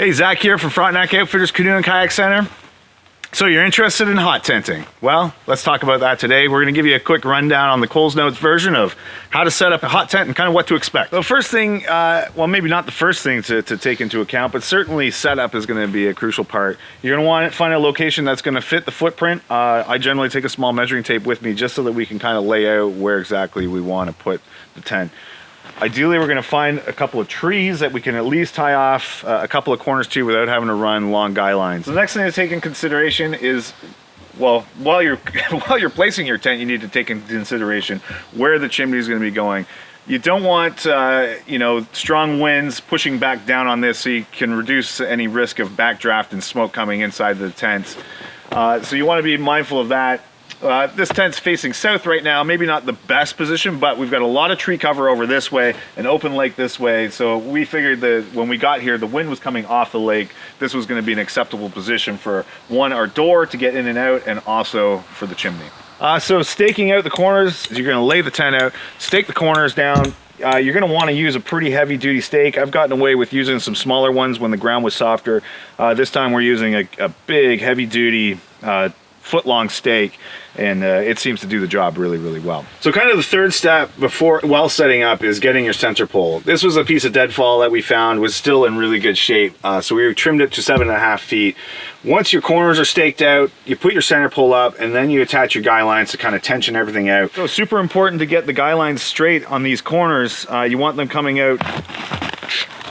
Hey, Zach here from Frontenac Outfitters Canoe and Kayak Center. So you're interested in hot tenting? Well, let's talk about that today. We're going to give you a quick rundown on the Coles Notes version of how to set up a hot tent and kind of what to expect. The first thing, well, maybe not the first thing to take into account, but certainly setup is going to be a crucial part. You're going to want to find a location that's going to fit the footprint. I generally take a small measuring tape with me just so that we can kind of lay out where exactly we want to put the tent. Ideally, we're going to find a couple of trees that we can at least tie off a couple of corners to without having to run long guy lines. The next thing to take in consideration is, well, while you're placing your tent, you need to take into consideration where the chimney is going to be going. You don't want strong winds pushing back down on this, so you can reduce any risk of backdraft and smoke coming inside the tent. So you want to be mindful of that. This tent's facing south right now, maybe not the best position, but we've got a lot of tree cover over this way, an open lake this way, so we figured that when we got here, the wind was coming off the lake. This was going to be an acceptable position for, one, our door to get in and out, and also for the chimney. So staking out the corners, you're going to lay the tent out, stake the corners down. You're going to want to use a pretty heavy duty stake. I've gotten away with using some smaller ones when the ground was softer. This time we're using a big heavy duty foot-long stake, and it seems to do the job really, really well. So kind of the third step while setting up is getting your center pole. This was a piece of deadfall that we found was still in really good shape, so we trimmed it to 7.5 feet. Once your corners are staked out, you put your center pole up, and then you attach your guy lines to kind of tension everything out. So super important to get the guy lines straight on these corners. You want them coming out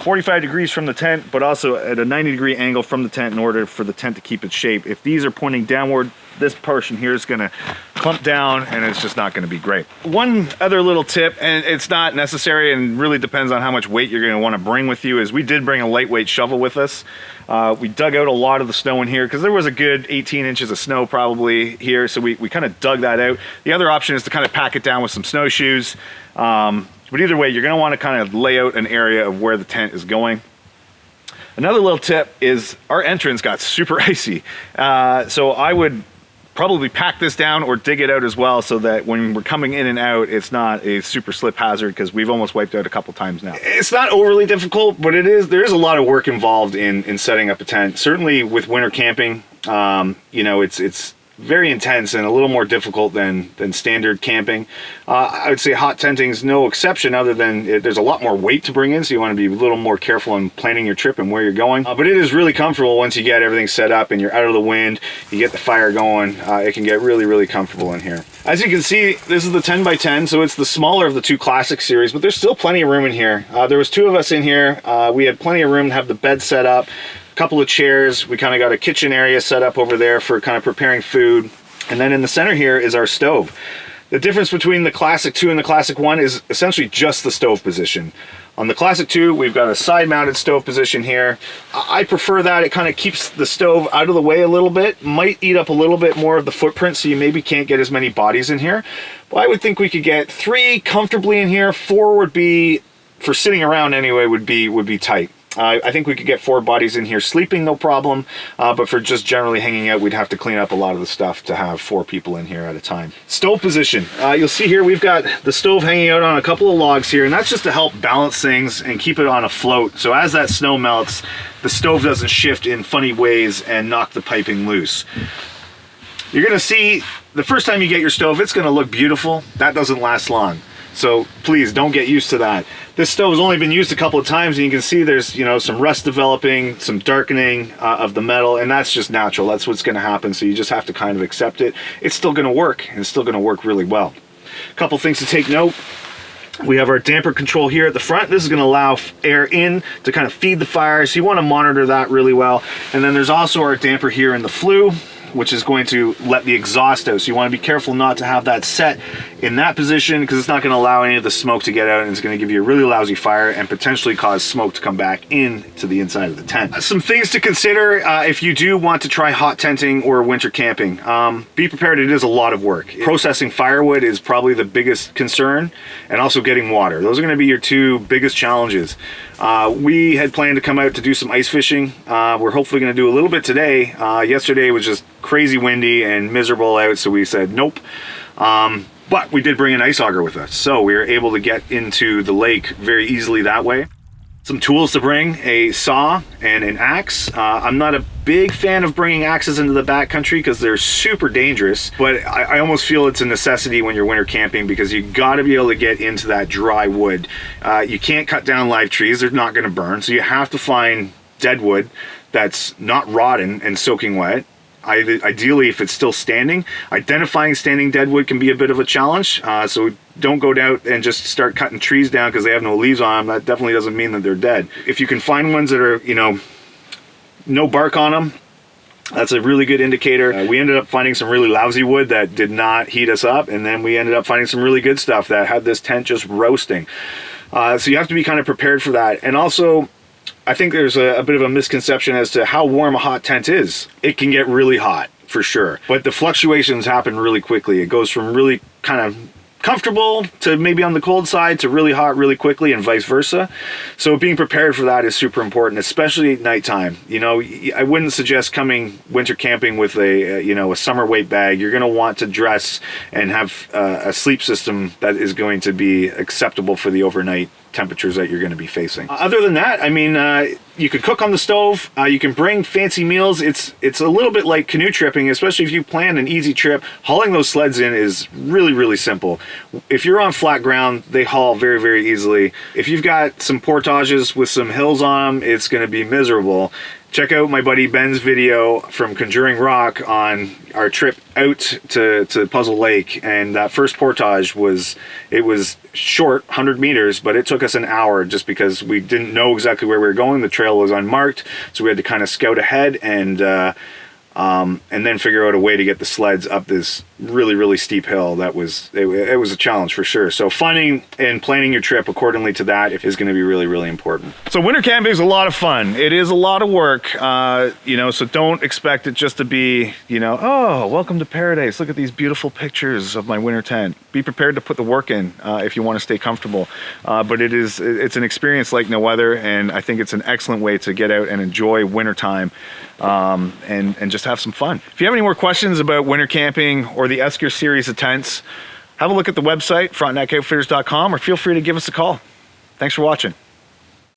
45 degrees from the tent, but also at a 90-degree angle from the tent in order for the tent to keep its shape. If these are pointing downward, this portion here is going to clump down and it's just not going to be great. One other little tip, and it's not necessary and really depends on how much weight you're going to want to bring with you, is we did bring a lightweight shovel with us. We dug out a lot of the snow in here because there was a good 18 inches of snow probably here, so we kind of dug that out. The other option is to kind of pack it down with some snowshoes. But either way, you're going to want to kind of lay out an area of where the tent is going. Another little tip is our entrance got super icy. So I would probably pack this down or dig it out as well so that when we're coming in and out, it's not a super slip hazard, because we've almost wiped out a couple times now. It's not overly difficult, but there is a lot of work involved in setting up a tent. Certainly with winter camping, it's very intense and a little more difficult than standard camping. I would say hot tenting is no exception, other than there's a lot more weight to bring in, so you want to be a little more careful in planning your trip and where you're going. But it is really comfortable once you get everything set up and you're out of the wind, you get the fire going. It can get really, really comfortable in here. As you can see, this is the 10 by 10, so it's the smaller of the two classic series, but there's still plenty of room in here. There was 2 of us in here. We had plenty of room to have the bed set up, couple of chairs. We kind of got a kitchen area set up over there for kind of preparing food. And then in the center here is our stove. The difference between the Classic 2 and the Classic 1 is essentially just the stove position. On the Classic 2, we've got a side-mounted stove position here. I prefer that. It kind of keeps the stove out of the way a little bit. Might eat up a little bit more of the footprint, so you maybe can't get as many bodies in here. But I would think we could get 3 comfortably in here. 4 would be, for sitting around anyway, would be tight. I think we could get 4 bodies in here sleeping, no problem, but for just generally hanging out, we'd have to clean up a lot of the stuff to have 4 people in here at a time. Stove position. You'll see here we've got the stove hanging out on a couple of logs here, and that's just to help balance things and keep it on a float. So as that snow melts, the stove doesn't shift in funny ways and knock the piping loose. You're going to see, the first time you get your stove, it's going to look beautiful. That doesn't last long. So please don't get used to that. This stove has only been used a couple of times, and you can see there's some rust developing, some darkening of the metal, and that's just natural. That's what's going to happen, so you just have to kind of accept it. It's still going to work, and it's still going to work really well. A couple things to take note. We have our damper control here at the front. This is going to allow air in to kind of feed the fire, so you want to monitor that really well. And then there's also our damper here in the flue, which is going to let the exhaust out. So you want to be careful not to have that set in that position, because it's not going to allow any of the smoke to get out, and it's going to give you a really lousy fire and potentially cause smoke to come back into the inside of the tent. Some things to consider if you do want to try hot tenting or winter camping. Be prepared, it is a lot of work. Processing firewood is probably the biggest concern, and also getting water. Those are going to be your 2 biggest challenges. We had planned to come out to do some ice fishing. We're hopefully going to do a little bit today. Yesterday was just crazy windy and miserable out, so we said nope. But we did bring an ice auger with us, so we were able to get into the lake very easily that way. Some tools to bring: a saw and an axe. I'm not a big fan of bringing axes into the backcountry because they're super dangerous, but I almost feel it's a necessity when you're winter camping, because you got to be able to get into that dry wood. You can't cut down live trees; they're not going to burn, so you have to find dead wood that's not rotten and soaking wet. Ideally, if it's still standing. Identifying standing dead wood can be a bit of a challenge, so don't go out and just start cutting trees down because they have no leaves on them. That definitely doesn't mean that they're dead. If you can find ones that are, you know, no bark on them, that's a really good indicator. We ended up finding some really lousy wood that did not heat us up, and then we ended up finding some really good stuff that had this tent just roasting. So you have to be kind of prepared for that. And also, I think there's a bit of a misconception as to how warm a hot tent is. It can get really hot, for sure, but the fluctuations happen really quickly. It goes from really kind of comfortable to maybe on the cold side to really hot really quickly, and vice versa. So being prepared for that is super important, especially at nighttime. You know, I wouldn't suggest coming winter camping with a summer weight bag. You're going to want to dress and have a sleep system that is going to be acceptable for the overnight temperatures that you're going to be facing. Other than that, I mean, you could cook on the stove. You can bring fancy meals. It's a little bit like canoe tripping, especially if you plan an easy trip. Hauling those sleds in is really, really simple. If you're on flat ground, they haul very, very easily. If you've got some portages with some hills on them, it's going to be miserable. Check out my buddy Ben's video from Conjuring Rock on our trip out to Puzzle Lake, and that first portage was short, 100 meters, but it took us an hour just because we didn't know exactly where we were going. The trail was unmarked, so we had to kind of scout ahead and then figure out a way to get the sleds up this really, really steep hill. It was a challenge for sure. So finding and planning your trip accordingly to that is going to be really, really important. So winter camping is a lot of fun. It is a lot of work, so don't expect it just to be, oh, welcome to paradise. Look at these beautiful pictures of my winter tent. Be prepared to put the work in if you want to stay comfortable. But it's an experience like no other, and I think it's an excellent way to get out and enjoy wintertime and just have some fun. If you have any more questions about winter camping or the Esker series of tents, have a look at the website, frontnacoutfitters.com, or feel free to give us a call. Thanks for watching.